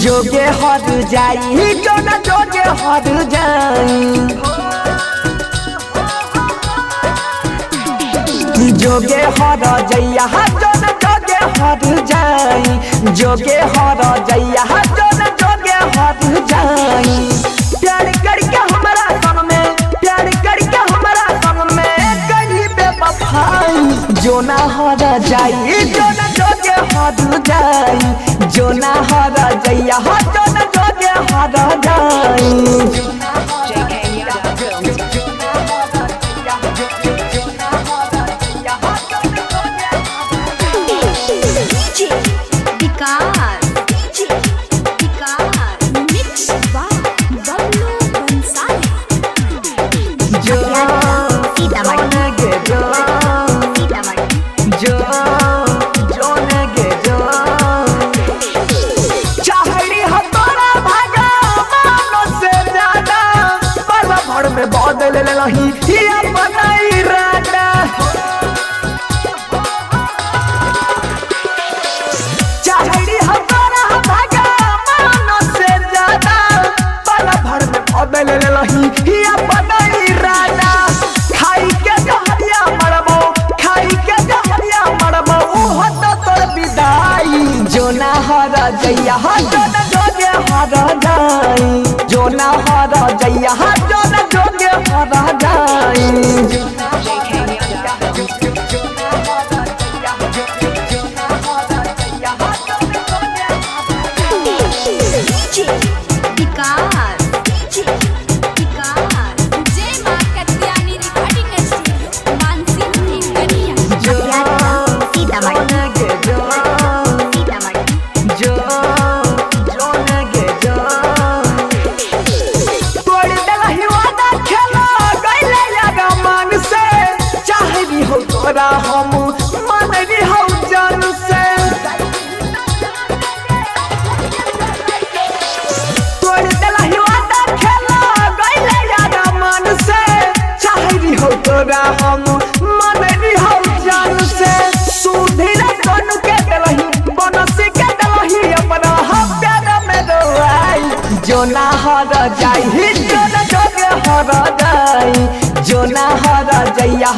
जोगे हर जाई जोना जोगे हर जाई जोगे हर जइया जोना जोगे हर जाई जोगे हर जइया जोना जोगे हर जाई प्यार करके हमारा संग में प्यार करके हमारा संग में कहीं बेवफाई जोना हर जाई जोना जोगे हर जाई जोना हर जइया जोना जोगे हर जाई बदल लही अपना इरादा चाहड़ी हमारा भगवान से ज्यादा पल भर में बदल लही अपना इरादा खाई के जहरिया मरबो खाई के जहरिया मरबो ओह तो तोर विदाई जोना हर जइया जोना जोगे हर जाई जोना हर जइया जोना जोगे हर जाई हम मनरी हो जान से तोड़ दिलही वादा खेला गइले यार मन से चाहरी हो तोरा हम मनरी हो जान से सुधीर तन के दिलही बनसी के दिलही अपना प्यार में रोई जोना हर जाई जोना जोगे हर जाई जोना हर जइया